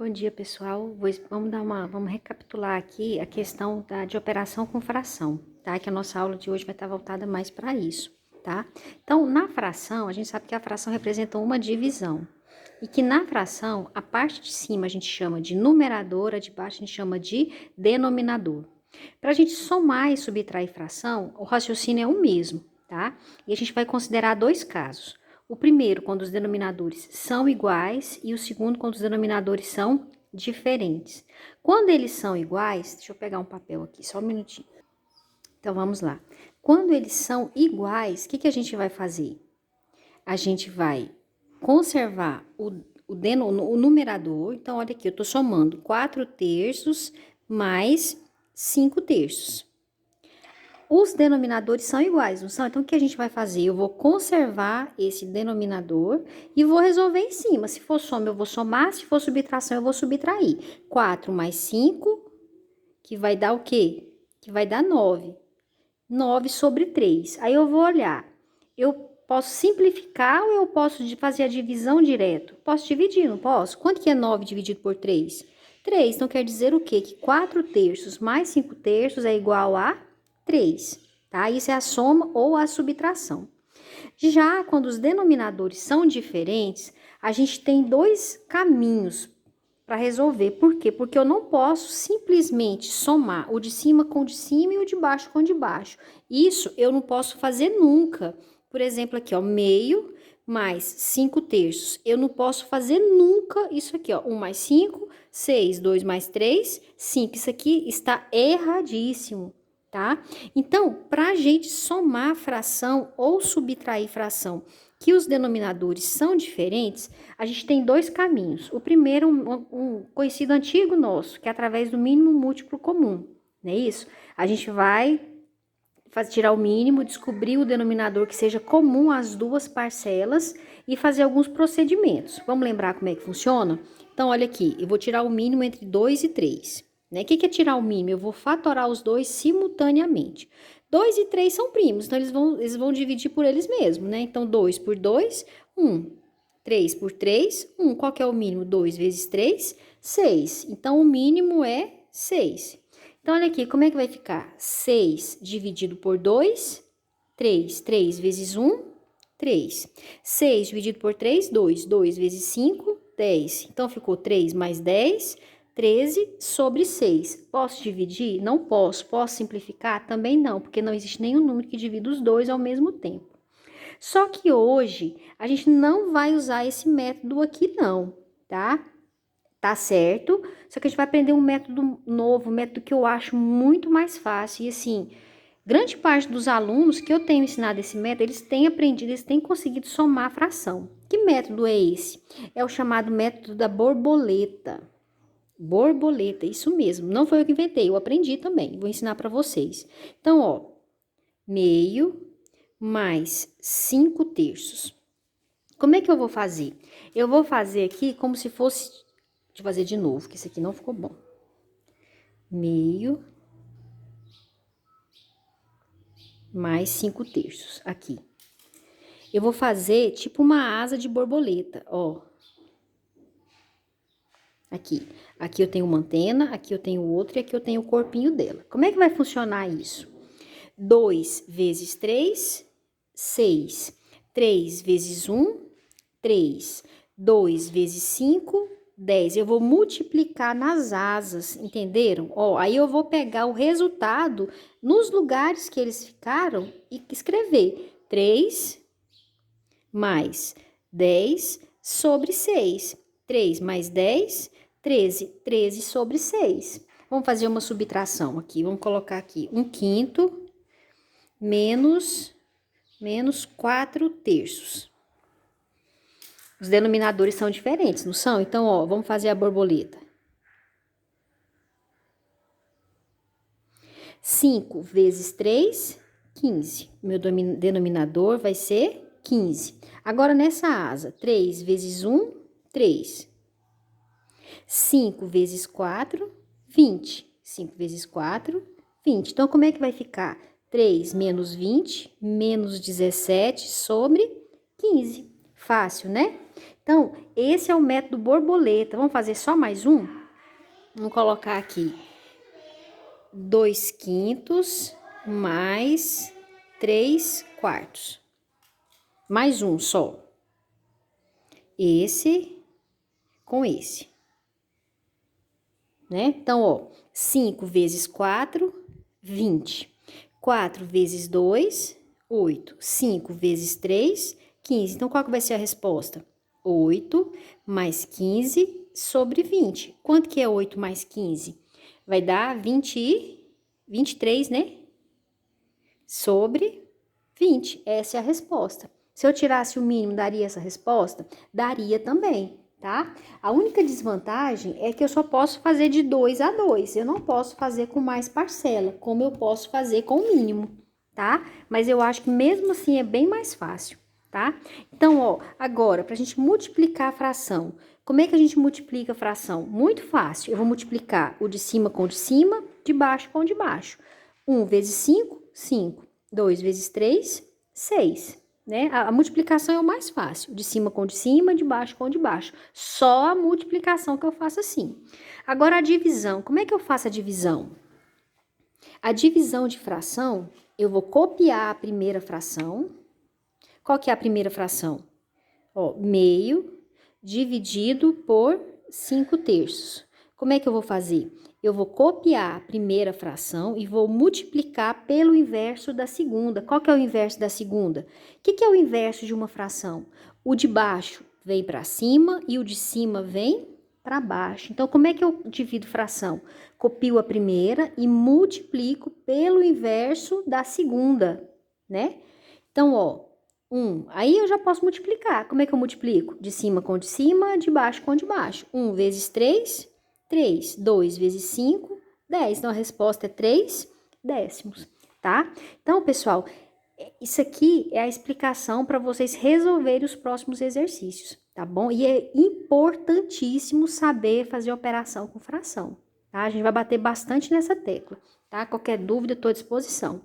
Bom dia, pessoal. Vamos recapitular aqui a questão de operação com fração, tá? Que a nossa aula de hoje vai estar voltada mais para isso, tá? Então, na fração, a gente sabe que a fração representa uma divisão. E que na fração, a parte de cima a gente chama de numerador, a de baixo a gente chama de denominador. Para a gente somar e subtrair fração, o raciocínio é o mesmo, tá? E a gente vai considerar dois casos. O primeiro, quando os denominadores são iguais, e o segundo, quando os denominadores são diferentes. Quando eles são iguais, deixa eu pegar um papel aqui, só um minutinho. Então, vamos lá. Quando eles são iguais, o que a gente vai fazer? A gente vai conservar o numerador. Então, olha aqui, eu tô somando 4 terços mais 5 terços. Os denominadores são iguais, não são? Então, o que a gente vai fazer? Eu vou conservar esse denominador e vou resolver em cima. Se for soma, eu vou somar. Se for subtração, eu vou subtrair. 4 mais 5, que vai dar o quê? Que vai dar 9. 9 sobre 3. Aí eu vou olhar. Eu posso simplificar ou eu posso fazer a divisão direto? Posso dividir, não posso? Quanto que é 9 dividido por 3? 3. Então, quer dizer o quê? Que 4 terços mais 5 terços é igual a 3, tá? Isso é a soma ou a subtração. Já quando os denominadores são diferentes, a gente tem dois caminhos para resolver. Por quê? Porque eu não posso simplesmente somar o de cima com o de cima e o de baixo com o de baixo. Isso eu não posso fazer nunca. Por exemplo, aqui, ó, meio mais 5 terços. Eu não posso fazer nunca isso aqui, ó. 1 mais 5, 6, 2 mais 3, 5. Isso aqui está erradíssimo, tá? Então, para a gente somar fração ou subtrair fração que os denominadores são diferentes, a gente tem dois caminhos. O primeiro, um conhecido antigo nosso, que é através do mínimo múltiplo comum, não é isso? A gente vai tirar o mínimo, descobrir o denominador que seja comum às duas parcelas e fazer alguns procedimentos. Vamos lembrar como é que funciona? Então, olha aqui, eu vou tirar o mínimo entre 2 e 3. Né? O que é tirar o mínimo? Eu vou fatorar os dois simultaneamente. 2 e 3 são primos, então eles vão dividir por eles mesmos, né? Então, 2 por 2, 1. 3 por 3, 1. Qual que é o mínimo? 2 vezes 3, 6. Então, o mínimo é 6. Então, olha aqui, como é que vai ficar? 6 dividido por 2, 3. 3 vezes 1, 3. 6 dividido por 3, 2. 2 vezes 5, 10. Então, ficou 3 mais 10, 13 sobre 6. Posso dividir? Não posso. Posso simplificar? Também não, porque não existe nenhum número que divida os dois ao mesmo tempo. Só que hoje, a gente não vai usar esse método aqui não, tá? Tá certo? Só que a gente vai aprender um método novo, um método que eu acho muito mais fácil. E assim, grande parte dos alunos que eu tenho ensinado esse método, eles têm aprendido, eles têm conseguido somar a fração. Que método é esse? É o chamado método da borboleta. Borboleta, isso mesmo. Não foi eu que inventei, eu aprendi também. Vou ensinar para vocês. Então, ó, meio mais 5 terços. Como é que eu vou fazer? Eu vou fazer aqui como se fosse... Deixa eu fazer de novo, que esse aqui não ficou bom. Meio mais 5 terços, aqui. Eu vou fazer tipo uma asa de borboleta, ó. Aqui. Aqui eu tenho uma antena, aqui eu tenho outra e aqui eu tenho o corpinho dela. Como é que vai funcionar isso? 2 vezes 3, 6. 3 vezes 1, 3. 2 vezes 5, 10. Eu vou multiplicar nas asas, entenderam? Ó, aí eu vou pegar o resultado nos lugares que eles ficaram e escrever 3 mais 10 sobre 6. 3 mais 10, 13. 13 sobre 6. Vamos fazer uma subtração aqui. Vamos colocar aqui 1/5 menos 4 terços. Os denominadores são diferentes, não são? Então, ó, vamos fazer a borboleta. 5 vezes 3, 15. Meu denominador vai ser 15. Agora, nessa asa, 3 vezes 1, 3. 5 vezes 4, 20. 5 vezes 4, 20. Então, como é que vai ficar? 3 menos 20, menos 17 sobre 15. Fácil, né? Então, Então, esse é o método borboleta. Vamos fazer só mais um? Vamos colocar aqui 2/5 mais 3/4. Mais um só. Esse com esse. Né? Então, ó, 5 vezes 4, 20. 4 vezes 2, 8. 5 vezes 3, 15. Então, qual que vai ser a resposta? 8 mais 15 sobre 20. Quanto que é 8 mais 15? Vai dar 23, né? Sobre 20. Essa é a resposta. Se eu tirasse o mínimo, daria essa resposta? Daria também, tá? A única desvantagem é que eu só posso fazer de 2 a 2. Eu não posso fazer com mais parcela, como eu posso fazer com o mínimo, tá? Mas eu acho que mesmo assim é bem mais fácil, tá? Então, ó, agora, pra gente multiplicar a fração, como é que a gente multiplica a fração? Muito fácil. Eu vou multiplicar o de cima com o de cima, de baixo com o de baixo. 1 vezes 5, 5. 2 vezes 3, 6. Né? A multiplicação é o mais fácil. De cima com de cima, de baixo com de baixo. Só a multiplicação que eu faço assim. Agora, a divisão. Como é que eu faço a divisão? A divisão de fração, eu vou copiar a primeira fração. Qual que é a primeira fração? Ó, meio dividido por 5/3. Como é que eu vou fazer? Eu vou copiar a primeira fração e vou multiplicar pelo inverso da segunda. Qual que é o inverso da segunda? O que é o inverso de uma fração? O de baixo vem para cima e o de cima vem para baixo. Então, como é que eu divido fração? Copio a primeira e multiplico pelo inverso da segunda, né? Então, ó, 1. Aí eu já posso multiplicar. Como é que eu multiplico? De cima com de cima, de baixo com de baixo. 1 vezes 3, 3. 2 vezes 5, 10. Então, a resposta é 3/10, tá? Então, pessoal, isso aqui é a explicação para vocês resolverem os próximos exercícios, tá bom? E é importantíssimo saber fazer operação com fração, tá? A gente vai bater bastante nessa tecla, tá? Qualquer dúvida, estou à disposição.